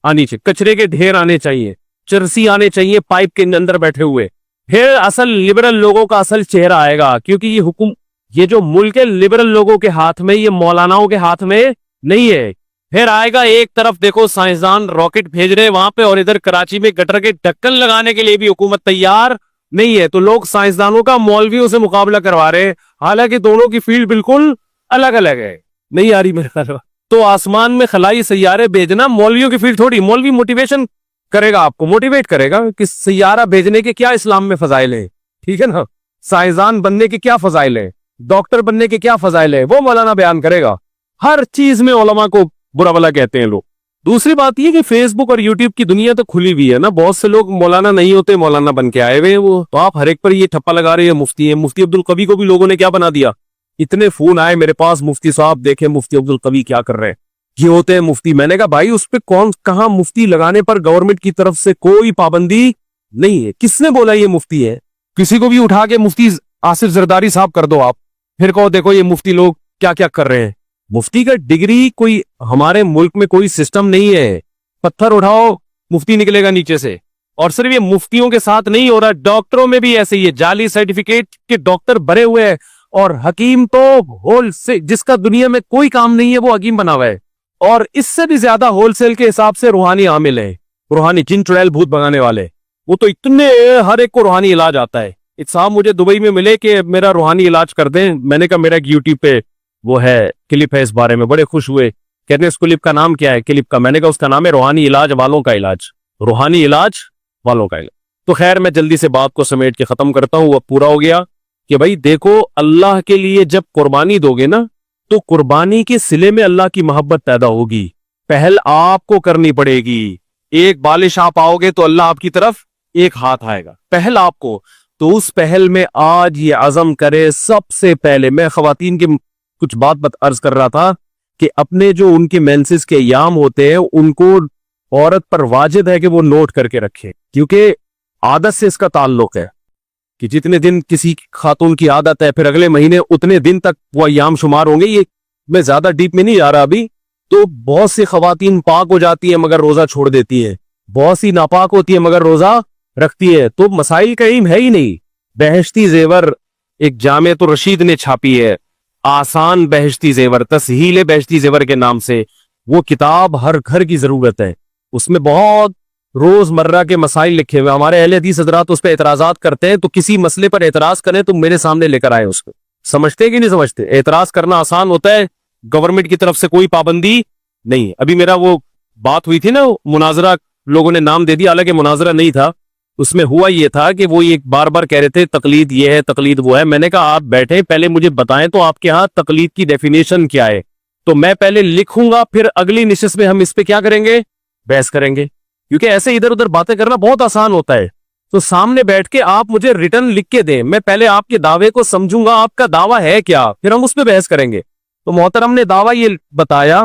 A: آنی چاہیے، کچرے کے ڈھیر آنے چاہیے، چرسی آنے چاہیے پائپ کے اندر بیٹھے ہوئے، پھر اصل لبرل لوگوں کا اصل چہرہ آئے گا، کیونکہ یہ جو ملک ہے لبرل لوگوں کے ہاتھ میں، یہ مولاناؤں کے ہاتھ میں نہیں ہے۔ پھر آئے گا ایک طرف دیکھو سائنسدان راکٹ بھیج رہے وہاں پہ، اور ادھر کراچی میں گٹر کے ڈھکن لگانے کے لیے بھی حکومت تیار نہیں ہے، تو لوگ سائنسدانوں کا مولویوں سے مقابلہ کروا رہے ہیں، حالانکہ دونوں کی فیلڈ بالکل الگ الگ ہے. نہیں آ رہی میرے خیال. تو آسمان میں خلائی سیارے بھیجنا مولویوں کی فیلڈ تھوڑی. مولوی موٹیویشن کرے گا, آپ کو موٹیویٹ کرے گا کہ سیارہ بھیجنے کے کیا اسلام میں فضائل ہیں, ٹھیک ہے نا, سائنسدان بننے کے کیا فضائل ہیں, ڈاکٹر بننے کے کیا فضائل ہیں, وہ مولانا بیان کرے گا. ہر چیز میں علماء کو برا بھلا کہتے ہیں لوگ. دوسری بات یہ کہ فیس بک اور یوٹیوب کی دنیا تو کھلی ہوئی ہے نا, بہت سے لوگ مولانا نہیں ہوتے, مولانا بن کے آئے ہوئے, وہ تو آپ ہر ایک پر یہ ٹھپا لگا رہے ہیں مفتی ہیں. مفتی عبد القوی کو بھی لوگوں نے کیا بنا دیا, اتنے فون آئے میرے پاس, مفتی صاحب دیکھیں مفتی عبد القوی کیا کر رہے ہیں, یہ ہوتے ہیں مفتی. میں نے کہا بھائی اس پہ کہاں مفتی لگانے پر گورنمنٹ کی طرف سے کوئی پابندی نہیں ہے. کس نے بولا یہ مفتی ہے؟ کسی کو بھی اٹھا کے مفتی آصف زرداری صاحب کر دو آپ, پھر کہو دیکھو یہ مفتی لوگ کیا کیا کر رہے ہیں. مفتی کا ڈگری کوئی ہمارے ملک میں کوئی سسٹم نہیں ہے, پتھر اٹھاؤ مفتی نکلے گا نیچے سے. اور صرف یہ مفتیوں کے ساتھ نہیں ہو رہا, ڈاکٹروں میں بھی ایسے ہی ہے, جعلی سرٹیفکیٹ کے ڈاکٹر بھرے ہوئے ہیں. اور حکیم تو ہول سے, جس کا دنیا میں کوئی کام نہیں ہے وہ حکیم بنا ہوا ہے. اور اس سے بھی زیادہ ہول سیل کے حساب سے روحانی عامل ہے, روحانی جن چڑیل بھوت بھگانے والے, وہ تو اتنے ہر ایک کو روحانی علاج آتا ہے. ایک صاحب مجھے دبئی میں ملے کہ میرا روحانی علاج کر دیں. میں نے کہا میرا یوٹیوب پہ وہ ہے کلپ ہے اس بارے میں, بڑے خوش ہوئے, کہتے ہیں اس کلپ کا نام کیا ہے کلپ کا. میں نے کہا اس کا نام ہے روحانی علاج والوں کا علاج, روحانی علاج والوں کا علاج. تو خیر میں جلدی سے بات کو سمیٹ کے ختم کرتا ہوں. وہ پورا ہو گیا کہ بھائی دیکھو اللہ کے لیے جب قربانی دو گے نا تو قربانی کے صلے میں اللہ کی محبت پیدا ہوگی. پہل آپ کو کرنی پڑے گی. ایک بالش آپ آؤ گے تو اللہ آپ کی طرف ایک ہاتھ آئے گا, پہل آپ کو. تو اس پہل میں آج یہ عزم کرے سب سے پہلے. میں خواتین کے کچھ بات عرض کر رہا تھا کہ اپنے جو ان کے مینسز کے ایام ہوتے ہیں ان کو عورت پر واجب ہے کہ وہ نوٹ کر کے رکھے, کیونکہ عادت سے اس کا تعلق ہے کہ جتنے دن کسی خاتون کی عادت ہے پھر اگلے مہینے اتنے دن تک وہ ایام شمار ہوں گے. یہ میں زیادہ ڈیپ میں نہیں جا رہا ابھی. تو بہت سی خواتین پاک ہو جاتی ہیں مگر روزہ چھوڑ دیتی ہیں, بہت سی ناپاک ہوتی ہیں مگر روزہ رکھتی ہے. تو مسائل کا علم ہے ہی نہیں. بہشتی زیور ایک جامع تو رشید نے چھاپی ہے, آسان بہشتی زیور, تسہیل بہشتی زیور کے نام سے. وہ کتاب ہر گھر کی ضرورت ہے. اس میں بہت روز مرہ کے مسائل لکھے ہوئے. ہمارے اہل حدیث حضرات اس پہ اعتراضات کرتے ہیں, تو کسی مسئلے پر اعتراض کریں تو میرے سامنے لے کر آئے اس کو. سمجھتے کہ نہیں سمجھتے؟ اعتراض کرنا آسان ہوتا ہے, گورنمنٹ کی طرف سے کوئی پابندی نہیں. ابھی میرا وہ بات ہوئی تھی نا, مناظرہ لوگوں نے نام دے دیا, حالانکہ مناظرہ نہیں تھا. اس میں ہوا یہ تھا کہ وہ ایک بار بار کہہ رہے تھے تقلید یہ ہے تقلید وہ ہے. میں نے کہا آپ بیٹھیں پہلے مجھے بتائیں تو آپ کے ہاں تقلید کی ڈیفینیشن کیا ہے, تو میں پہلے لکھوں گا, پھر اگلی نشست میں ہم اس پہ کیا کریں گے, بحث کریں گے. کیونکہ ایسے ادھر ادھر باتیں کرنا بہت آسان ہوتا ہے. تو سامنے بیٹھ کے آپ مجھے ریٹرن لکھ کے دیں, میں پہلے آپ کے دعوے کو سمجھوں گا آپ کا دعویٰ ہے کیا, پھر ہم اس پہ بحث کریں گے. تو محترم نے دعویٰ یہ بتایا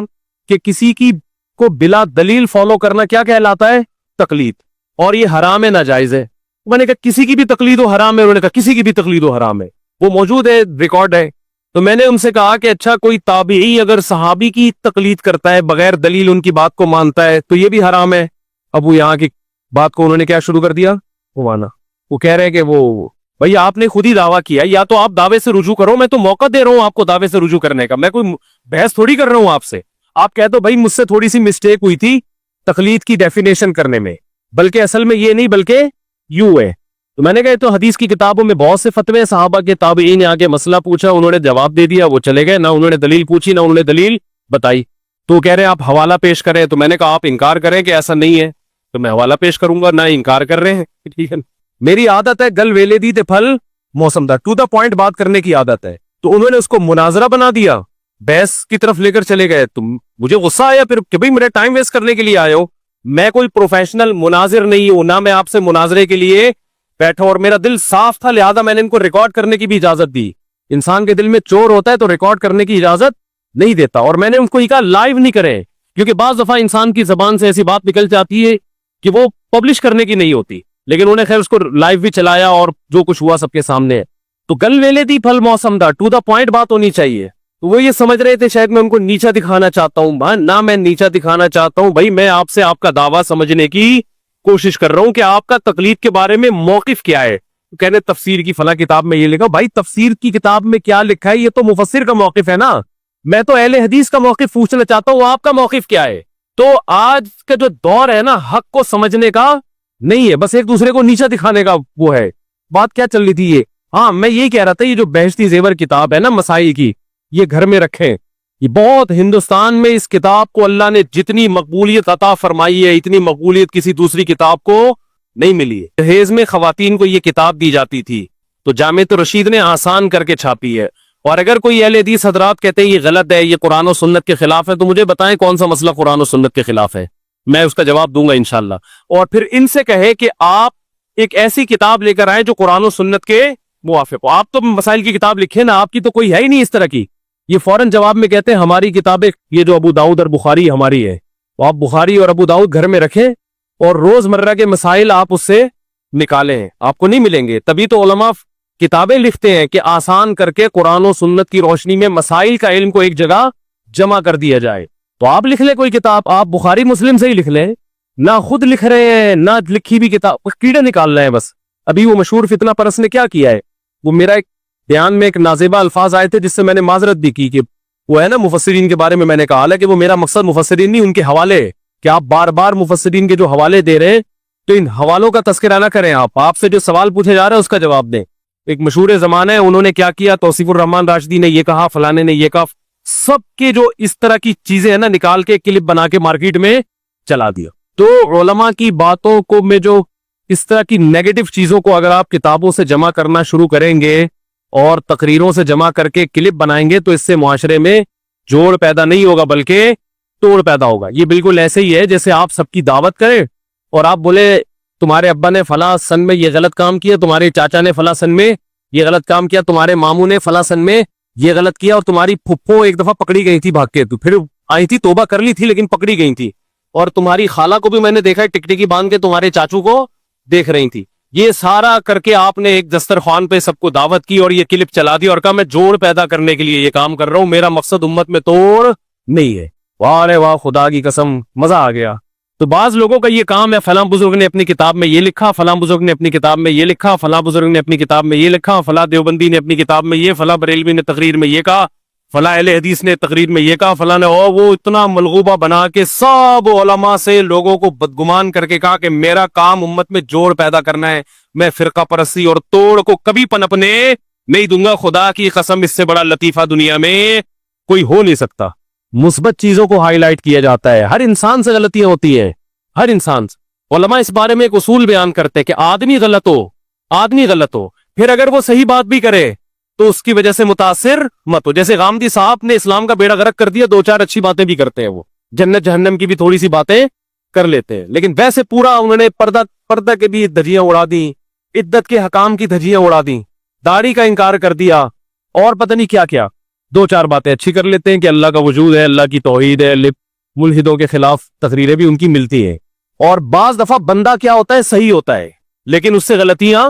A: کہ کسی کی کو بلا دلیل فالو کرنا کیا کہلاتا ہے, تقلید, اور یہ حرام ہے, ناجائز ہے. میں نے کہا کسی کی بھی تقلید و حرام ہے؟ انہوں نے کہا کسی کی بھی تقلید و حرام ہے, وہ موجود ہے, ریکارڈ ہے. تو میں نے ان سے کہا کہ اچھا کوئی تابعی اگر صحابی کی تقلید کرتا ہے بغیر دلیل ان کی بات کو مانتا ہے تو یہ بھی حرام ہے. اب وہ یہاں کی بات کو انہوں نے کیا شروع کر دیا, وہ کہہ رہے ہیں کہ وہ بھئی آپ نے خود ہی دعویٰ کیا, یا تو آپ دعوے سے رجوع کرو, میں تو موقع دے رہا ہوں آپ کو دعوے سے رجوع کرنے کا, میں کوئی بحث تھوڑی کر رہا ہوں آپ سے. آپ کہہ دو بھائی مجھ سے تھوڑی سی مسٹیک ہوئی تھی تقلید کی ڈیفینیشن کرنے میں, بلکہ اصل میں یہ نہیں بلکہ یوں ہے. تو میں نے کہا تو حدیث کی کتابوں میں بہت سے فتوے ہیں, صحابہ کے تابعین نے آگے مسئلہ پوچھا, انہوں نے جواب دے دیا, وہ چلے گئے, نہ انہوں نے دلیل پوچھی نہ انہوں نے دلیل بتائی. تو کہہ رہے ہیں آپ حوالہ پیش کریں, تو میں نے کہا آپ انکار کریں کہ ایسا نہیں ہے تو میں حوالہ پیش کروں گا, نہ انکار کر رہے ہیں, ٹھیک ہے. میری عادت ہے گل ویلے دی تے پھل موسم دا, ٹو دا پوائنٹ بات کرنے کی عادت ہے. تو انہوں نے اس کو مناظرہ بنا دیا, بحث کی طرف لے کر چلے گئے. تم مجھے غصہ آیا پھر کہ بھئی میرا ٹائم ویسٹ کرنے کے لیے آئے ہو. میں کوئی پروفیشنل مناظر نہیں ہوں, نہ میں آپ سے مناظرے کے لیے بیٹھا, اور میرا دل صاف تھا, لہذا میں نے ان کو ریکارڈ کرنے کی بھی اجازت دی. انسان کے دل میں چور ہوتا ہے تو ریکارڈ کرنے کی اجازت نہیں دیتا, اور میں نے ان کو یہ کہا لائیو نہیں کریں, کیونکہ بعض دفعہ انسان کی زبان سے ایسی بات نکل جاتی ہے کہ وہ پبلش کرنے کی نہیں ہوتی. لیکن انہوں نے خیر اس کو لائیو بھی چلایا اور جو کچھ ہوا سب کے سامنے ہے. تو گل ویلے دی پھل موسم دا, ٹو دا پوائنٹ بات ہونی چاہیے. تو وہ یہ سمجھ رہے تھے شاید میں ان کو نیچا دکھانا چاہتا ہوں. نہ میں نیچا دکھانا چاہتا ہوں بھائی, میں آپ سے آپ کا دعویٰ سمجھنے کی کوشش کر رہا ہوں کہ آپ کا تقلید کے بارے میں موقف کیا ہے. کہنے تفسیر کی فلاں کتاب میں یہ لکھا, بھائی تفسیر کی کتاب میں کیا لکھا ہے یہ تو مفسر کا موقف ہے نا, میں تو اہل حدیث کا موقف پوچھنا چاہتا ہوں, آپ کا موقف کیا ہے. تو آج کا جو دور ہے نا حق کو سمجھنے کا نہیں ہے, بس ایک دوسرے کو نیچا دکھانے کا وہ ہے. بات کیا چل رہی تھی, یہ ہاں میں یہی کہہ رہا تھا یہ جو بہشتی زیور کتاب ہے نا مسائل کی، یہ گھر میں رکھیں. یہ بہت ہندوستان میں اس کتاب کو اللہ نے جتنی مقبولیت عطا فرمائی ہے اتنی مقبولیت کسی دوسری کتاب کو نہیں ملی ہے. جہیز میں خواتین کو یہ کتاب دی جاتی تھی تو جامعۃ الرشید نے آسان کر کے چھاپی ہے. اور اگر کوئی اہل حدیث حضرات کہتے ہیں یہ غلط ہے، یہ قرآن و سنت کے خلاف ہے، تو مجھے بتائیں کون سا مسئلہ قرآن و سنت کے خلاف ہے، میں اس کا جواب دوں گا انشاءاللہ. اور پھر ان سے کہے کہ آپ ایک ایسی کتاب لے کر آئیں جو قرآن و سنت کے موافق ہو. آپ تو مسائل کی کتاب لکھیں نا، آپ کی تو کوئی ہے ہی نہیں اس طرح کی. یہ فوراً جواب میں کہتے ہیں ہماری کتابیں یہ جو ابو داؤد اور بخاری ہماری ہے، تو آپ بخاری اور ابو داؤد گھر میں رکھیں اور روز مرہ کے مسائل آپ اس سے نکالیں، آپ کو نہیں ملیں گے. تبھی تو علماء کتابیں لکھتے ہیں کہ آسان کر کے قرآن و سنت کی روشنی میں مسائل کا علم کو ایک جگہ جمع کر دیا جائے. تو آپ لکھ لیں کوئی کتاب، آپ بخاری مسلم سے ہی لکھ لیں، نہ خود لکھ رہے ہیں نہ لکھی بھی کتاب، کیڑے نکال رہے ہیں بس. ابھی وہ مشہور فتنہ پرست نے کیا کیا ہے، وہ میرا ایک بیان میں ایک نازیبہ الفاظ آئے تھے جس سے میں نے معذرت بھی کی کہ وہ ہے نا مفسرین کے بارے میں نے کہا ہے کہ وہ میرا مقصد مفسرین نہیں ان کے حوالے، کہ آپ بار بار مفسرین کے جو حوالے دے رہے ہیں تو ان حوالوں کا تذکرہ نہ کریں. آپ سے جو سوال پوچھے جا رہا ہے اس کا جواب دیں. ایک مشہور زمانہ ہے انہوں نے کیا کیا، توصیف الرحمن راشدی نے یہ کہا، فلانے نے یہ کہا، سب کے جو اس طرح کی چیزیں ہیں نا نکال کے کلپ بنا کے مارکیٹ میں چلا دیا. تو علماء کی باتوں کو میں جو اس طرح کی نیگیٹو چیزوں کو اگر آپ کتابوں سے جمع کرنا شروع کریں گے اور تقریروں سے جمع کر کے کلپ بنائیں گے تو اس سے معاشرے میں جوڑ پیدا نہیں ہوگا بلکہ توڑ پیدا ہوگا. یہ بالکل ایسے ہی ہے جیسے آپ سب کی دعوت کریں اور آپ بولے تمہارے ابا نے فلاں سن میں یہ غلط کام کیا، تمہارے چاچا نے فلاں سن میں یہ غلط کام کیا، تمہارے ماموں نے فلاں سن میں یہ غلط کیا، اور تمہاری پھپھو ایک دفعہ پکڑی گئی تھی بھاگ کے، تو پھر آئی تھی توبہ کر لی تھی لیکن پکڑی گئی تھی، اور تمہاری خالہ کو بھی میں نے دیکھا ہے ٹکٹکی باندھ کے تمہارے چاچو کو دیکھ رہی تھی. یہ سارا کر کے آپ نے ایک دسترخوان پہ سب کو دعوت کی اور یہ کلپ چلا دی اور کہا میں جوڑ پیدا کرنے کے لیے یہ کام کر رہا ہوں، میرا مقصد امت میں توڑ نہیں ہے. واہ رے واہ، خدا کی قسم مزہ آ گیا. تو بعض لوگوں کا یہ کام ہے فلاں بزرگ نے اپنی کتاب میں یہ لکھا، فلاں بزرگ نے اپنی کتاب میں یہ لکھا، فلاں بزرگ نے اپنی کتاب میں یہ لکھا، فلاں دیوبندی نے اپنی کتاب میں یہ، فلاں بریلوی نے تقریر میں یہ کہا، فلاں اہل حدیث نے تقریر میں یہ کہا، فلاں نے وہ اتنا ملغوبہ بنا کے سب علماء سے لوگوں کو بدگمان کر کے کہا کہ میرا کام امت میں جوڑ پیدا کرنا ہے، میں فرقہ پرستی اور توڑ کو کبھی پنپنے نہیں دوں گا. خدا کی قسم اس سے بڑا لطیفہ دنیا میں کوئی ہو نہیں سکتا. مثبت چیزوں کو ہائی لائٹ کیا جاتا ہے. ہر انسان سے غلطیاں ہوتی ہیں، ہر انسان سے. علماء اس بارے میں ایک اصول بیان کرتے کہ آدمی غلط ہو پھر اگر وہ صحیح بات بھی کرے تو اس کی وجہ سے متاثر مت ہو. جیسے غامدی صاحب نے اسلام کا بیڑا غرق کر دیا، دو چار اچھی باتیں بھی کرتے ہیں، وہ جنت جہنم کی بھی تھوڑی سی باتیں کر لیتے ہیں، لیکن ویسے پورا انہوں نے پردہ کے بھی دھجیاں اڑا دیں، عدت کے حکام کی دھجیاں اڑا دیں، داڑھی کا انکار کر دیا، اور پتہ نہیں کیا کیا. دو چار باتیں اچھی کر لیتے ہیں کہ اللہ کا وجود ہے، اللہ کی توحید ہے، ملحدوں کے خلاف تقریریں بھی ان کی ملتی ہیں. اور بعض دفعہ بندہ کیا ہوتا ہے، صحیح ہوتا ہے لیکن اس سے غلطیاں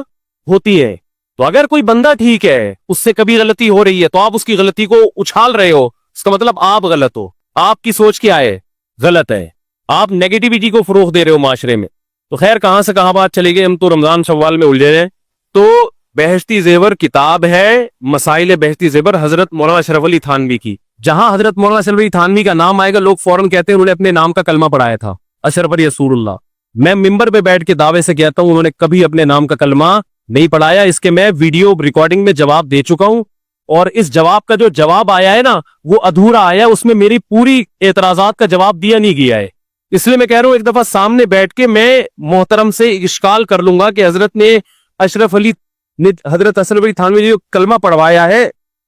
A: ہوتی ہیں. تو اگر کوئی بندہ ٹھیک ہے اس سے کبھی غلطی ہو رہی ہے تو آپ اس کی غلطی کو اچھال رہے ہو، اس کا مطلب آپ غلط ہو، آپ کی سوچ کیا ہے، غلط ہے، آپ نیگیٹیوٹی کو فروغ دے رہے ہو معاشرے میں. تو خیر کہاں سے کہاں بات چلی گئی، ہم تو رمضان شوال میں الجھے ہیں. تو بہشتی زیور کتاب ہے، مسائل بہشتی زیور حضرت مولانا اشرف علی تھانوی کی. جہاں حضرت مولانا اشرف علی تھانوی کا نام آئے گا لوگ فوراً کہتے ہیں انہوں نے اپنے نام کا کلمہ پڑھایا تھا، اشرف علی رسول اللہ. میں ممبر پہ بیٹھ کے دعوے سے کہتا ہوں انہوں نے کبھی اپنے نام کا کلمہ نہیں پڑھایا. اس کے میں ویڈیو ریکارڈنگ میں جواب دے چکا ہوں، اور اس جواب کا جو جواب آیا ہے نا وہ ادھورا آیا، اس میں میری پوری اعتراضات کا جواب دیا نہیں گیا ہے. اس لیے میں کہہ رہا ہوں ایک دفعہ سامنے بیٹھ کے میں محترم سے اشکال کر لوں گا کہ حضرت اشرف علی تھانوی نے جو کلمہ پڑھوایا ہے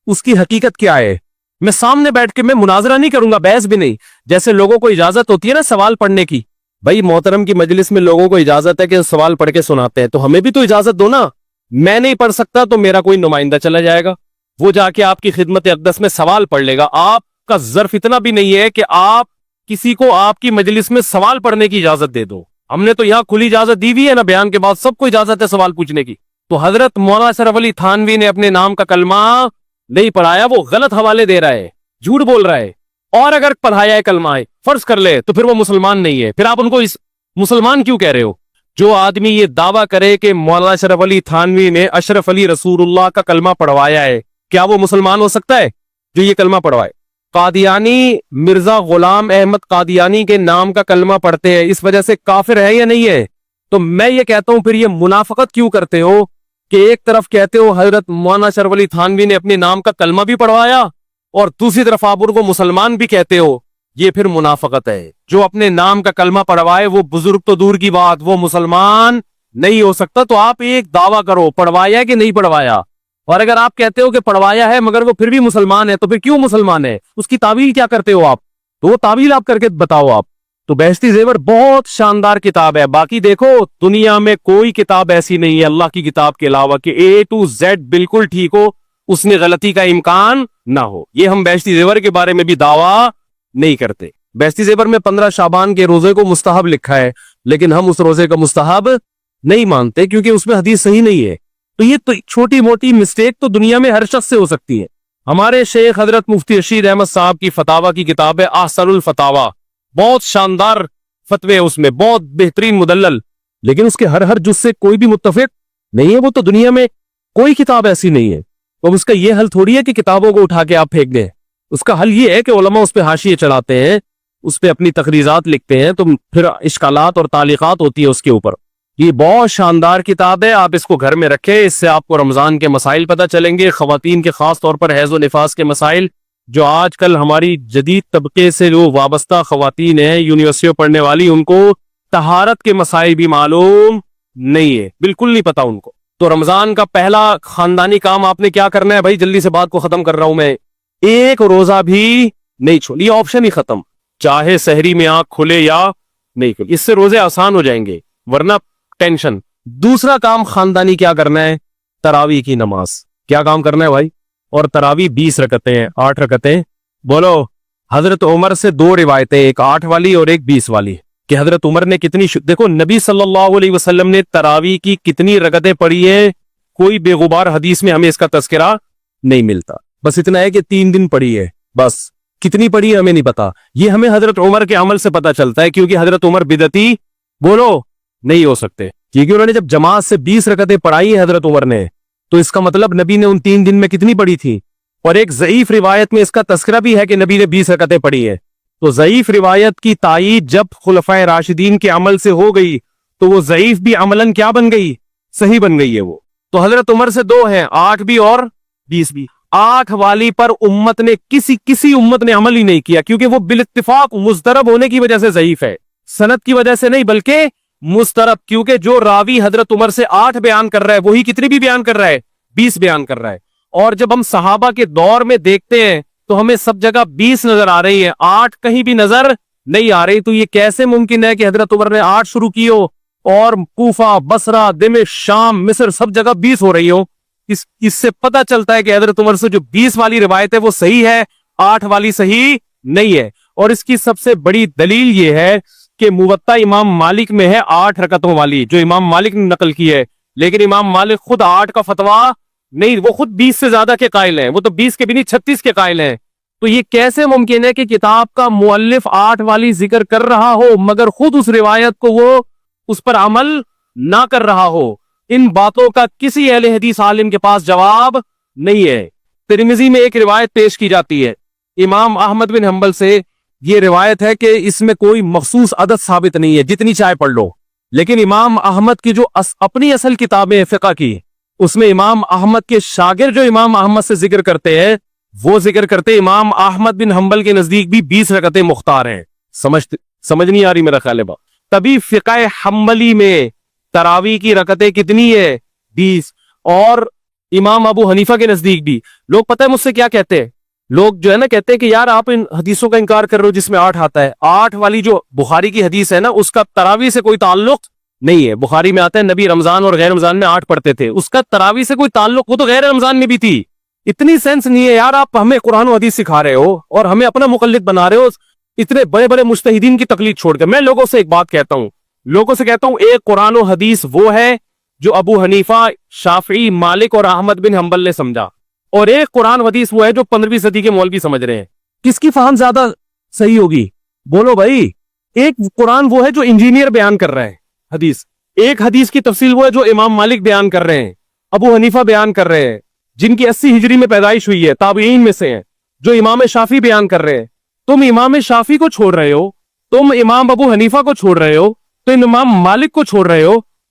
A: اس کی حقیقت کیا ہے. میں سامنے بیٹھ کے میں مناظرہ نہیں کروں گا، بحث بھی نہیں. جیسے لوگوں کو اجازت ہوتی ہے نا سوال پڑھنے کی، بھائی محترم کی مجلس میں لوگوں کو اجازت ہے کہ سوال پڑھ کے سناتے ہیں، تو ہمیں بھی تو اجازت دو نا. میں نہیں پڑھ سکتا تو میرا کوئی نمائندہ چلا جائے گا، وہ جا کے آپ کی خدمت اقدس میں سوال پڑھ لے گا. آپ کا ظرف اتنا بھی نہیں ہے کہ آپ کسی کو آپ کی مجلس میں سوال پڑھنے کی اجازت دے دو. ہم نے تو یہاں کھلی اجازت دی ہوئی ہے نا، بیان کے بعد سب کو اجازت ہے سوال پوچھنے کی. تو حضرت مولانا اشرف علی تھانوی نے اپنے نام کا کلمہ نہیں پڑھایا، وہ غلط حوالے دے رہا ہے، جھوٹ بول رہا ہے. اور اگر پڑھایا ہے کلمہ فرض کر لے تو پھر وہ مسلمان نہیں ہے، پھر آپ ان کو مسلمان کیوں کہہ رہے ہو؟ جو آدمی یہ دعویٰ کرے کہ مولانا اشرف علی تھانوی نے اشرف علی رسول اللہ کا کلمہ پڑھوایا ہے، کیا وہ مسلمان ہو سکتا ہے جو یہ کلمہ پڑھوائے؟ قادیانی مرزا غلام احمد قادیانی کے نام کا کلمہ پڑھتے ہیں، اس وجہ سے کافر ہے یا نہیں ہے؟ تو میں یہ کہتا ہوں پھر یہ منافقت کیوں کرتے ہو کہ ایک طرف کہتے ہو حضرت مولانا اشرف علی تھانوی نے اپنے نام کا کلمہ بھی پڑھوایا اور دوسری طرف آپ ان کو مسلمان بھی کہتے ہو، یہ پھر منافقت ہے۔ جو اپنے نام کا کلمہ پڑھوائے وہ بزرگ تو دور کی بات، وہ مسلمان نہیں ہو سکتا۔ تو آپ ایک دعویٰ کرو پڑھوایا کہ نہیں پڑھوایا، اور اگر آپ کہتے ہو کہ پڑھوایا ہے مگر وہ پھر بھی مسلمان ہے تو پھر کیوں مسلمان ہے؟ اس کی تعویل کیا کرتے ہو آپ؟ تو وہ تعویل آپ کر کے بتاؤ آپ۔ تو بہشتی زیور بہت شاندار کتاب ہے۔ باقی دیکھو دنیا میں کوئی کتاب ایسی نہیں ہے اللہ کی کتاب کے علاوہ کہ A to Z بالکل ٹھیک ہو، اس میں غلطی کا امکان نہ ہو۔ یہ ہم بہشتی زیور کے بارے میں بھی دعویٰ نہیں کرتے۔ بہشتی زیور میں 15 شعبان کے روزے کو مستحب لکھا ہے، لیکن ہم اس روزے کا مستحب نہیں مانتے کیونکہ اس میں حدیث صحیح نہیں ہے۔ تو یہ تو چھوٹی موٹی مسٹیک تو دنیا میں ہر شخص سے ہو سکتی ہے۔ ہمارے شیخ حضرت مفتی رشید احمد صاحب کی فتاوی کی کتاب ہے احسن الفتاوی، بہت شاندار فتوے اس میں، بہت بہترین مدلل، لیکن اس کے ہر جز سے کوئی بھی متفق نہیں ہے۔ وہ تو دنیا میں کوئی کتاب ایسی نہیں ہے۔ تو اس کا یہ حل تھوڑی ہے کہ کتابوں کو اٹھا کے آپ پھینک دیں۔ اس کا حل یہ ہے کہ علماء اس پہ حاشیے چلاتے ہیں، اس پہ اپنی تقریرات لکھتے ہیں، تو پھر اشکالات اور تعلیقات ہوتی ہے اس کے اوپر۔ یہ بہت شاندار کتاب ہے، آپ اس کو گھر میں رکھیں، اس سے آپ کو رمضان کے مسائل پتہ چلیں گے، خواتین کے خاص طور پر حیض و نفاس کے مسائل، جو آج کل ہماری جدید طبقے سے جو وابستہ خواتین ہیں یونیورسٹیوں پڑھنے والی، ان کو طہارت کے مسائل بھی معلوم نہیں ہے، بالکل نہیں پتا ان کو۔ تو رمضان کا پہلا خاندانی کام آپ نے کیا کرنا ہے بھائی؟ جلدی سے بات کو ختم کر رہا ہوں میں، ایک روزہ بھی نہیں چھوڑ، یہ آپشن ہی ختم، چاہے سحری میں آنکھ کھلے یا نہیں کھلے، اس سے روزے آسان ہو جائیں گے، ورنہ ٹینشن۔ دوسرا کام خاندانی کیا کرنا ہے؟ تراویح کی نماز۔ کیا کام کرنا ہے بھائی؟ اور تراویح 20 رکعتیں ہیں، 8 رکعتیں۔ بولو، حضرت عمر سے 2 روایتیں، ایک 8 والی اور ایک 20 والی، کہ حضرت عمر نے کتنی دیکھو نبی صلی اللہ علیہ وسلم نے تراویح کی کتنی رکعتیں پڑھی ہیں، کوئی بے غبار حدیث میں ہمیں اس کا تذکرہ نہیں ملتا، بس اتنا ہے کہ 3 دن پڑھی ہے، بس کتنی پڑھی ہے ہمیں نہیں پتا۔ یہ ہمیں حضرت عمر کے عمل سے پتا چلتا ہے، کیونکہ حضرت عمر بدعتی بولو نہیں ہو سکتے، کیونکہ انہوں نے جب جماعت سے 20 رکعتیں پڑھائی ہیں حضرت عمر نے، تو اس کا مطلب نبی نے ان 3 دن میں کتنی پڑھی تھی؟ اور ایک ضعیف روایت میں اس کا تذکرہ بھی ہے کہ نبی نے 20 رکعتیں پڑھی ہے۔ تو ضعیف روایت کی تائید جب خلفائے راشدین کے عمل سے ہو گئی تو وہ ضعیف بھی عملاً کیا بن گئی؟ صحیح بن گئی ہے وہ۔ تو حضرت عمر سے 2 ہیں، 8 بھی اور 20 بھی۔ 8 والی پر امت نے کسی امت نے عمل ہی نہیں کیا، کیونکہ وہ بالاتفاق مضطرب ہونے کی وجہ سے ضعیف ہے، سند کی وجہ سے نہیں بلکہ مضطرب، کیونکہ جو راوی حضرت عمر سے 8 بیان کر رہا ہے وہی کتنی بھی بیان کر رہا ہے؟ 20 بیان کر رہا ہے۔ اور جب ہم صحابہ کے دور میں دیکھتے ہیں تو ہمیں سب جگہ 20 نظر آ رہی ہے، 8 کہیں بھی نظر نہیں آ رہی۔ تو یہ کیسے ممکن ہے کہ حضرت عمر نے 8 شروع کی ہو اور کوفہ، بصرہ، دمشق، شام، مصر سب جگہ 20 ہو رہی ہو؟ اس سے پتہ چلتا ہے کہ حضرت عمر سے جو 20 والی روایت ہے وہ صحیح ہے، 8 والی صحیح نہیں ہے۔ اور اس کی سب سے بڑی دلیل یہ ہے کہ موطا امام مالک میں ہے 8 رکعتوں والی، جو امام مالک نے نقل کی ہے، لیکن امام مالک خود 8 کا فتویٰ نہیں، وہ خود 20 سے زیادہ کے قائل ہیں، وہ تو 20 کے بھی نہیں 36 کے قائل ہیں۔ تو یہ کیسے ممکن ہے کہ کتاب کا مؤلف 8 والی ذکر کر رہا ہو مگر خود اس روایت کو وہ اس پر عمل نہ کر رہا ہو؟ ان باتوں کا کسی اہل حدیث عالم کے پاس جواب نہیں ہے۔ ترمذی میں ایک روایت پیش کی جاتی ہے امام احمد بن حنبل سے، یہ روایت ہے کہ اس میں کوئی مخصوص عدد ثابت نہیں ہے، جتنی چاہے پڑھ لو، لیکن امام احمد کی جو اپنی اصل کتابیں فقہ کی، اس میں امام احمد کے شاگرد جو امام احمد سے ذکر کرتے ہیں وہ ذکر کرتے امام احمد بن حنبل کے نزدیک بھی 20 رکعتیں مختار ہیں۔ سمجھ نہیں آ رہی میرا خیال ہے بات؟ تبھی فقہ حنبلی میں تراویح کی رکعتیں کتنی ہے؟ 20۔ اور امام ابو حنیفہ کے نزدیک بھی لوگ پتہ ہے مجھ سے کیا کہتے ہیں؟ لوگ جو ہے نا کہتے ہیں کہ یار آپ ان حدیثوں کا انکار کر رہے ہو جس میں 8 آتا ہے۔ 8 والی جو بخاری کی حدیث ہے نا اس کا تراویح سے کوئی تعلق نہیں ہے۔ بخاری میں آتا ہے نبی رمضان اور غیر رمضان میں 8 پڑھتے تھے، اس کا تراویح سے کوئی تعلق، وہ تو غیر رمضان میں بھی تھی۔ اتنی سینس نہیں ہے یار، آپ ہمیں قرآن و حدیث سکھا رہے ہو اور ہمیں اپنا مقلد بنا رہے ہو اتنے بڑے بڑے مجتہدین کی تقلید چھوڑ کے۔ میں لوگوں سے ایک بات کہتا ہوں، ایک قرآن و حدیث وہ ہے جو ابو حنیفہ، شافعی، مالک اور احمد بن حنبل نے سمجھا، اور ایک قرآن و حدیث وہ ہے جو 15ویں صدی کے مولوی سمجھ رہے ہیں۔ کس کی فہم زیادہ صحیح ہوگی؟ بولو بھائی۔ ایک قرآن وہ ہے جو انجینئر بیان کر رہا ہے حدیث، ایک حدیث کی تفصیل وہ ہے جو امام مالک بیان کر رہے ہیں، ابو حنیفہ بیان کر رہے ہیں، جن کی 80 ہجری میں پیدائش ہوئی ہے، تابعین میں سے ہیں، جو امام شافعی بیان کر رہے ہیں۔ تم امام شافعی کو چھوڑ رہے ہو، تم امام ابو حنیفہ کو چھوڑ رہے ہو، تو امام مالک کو چھوڑ رہے ہو،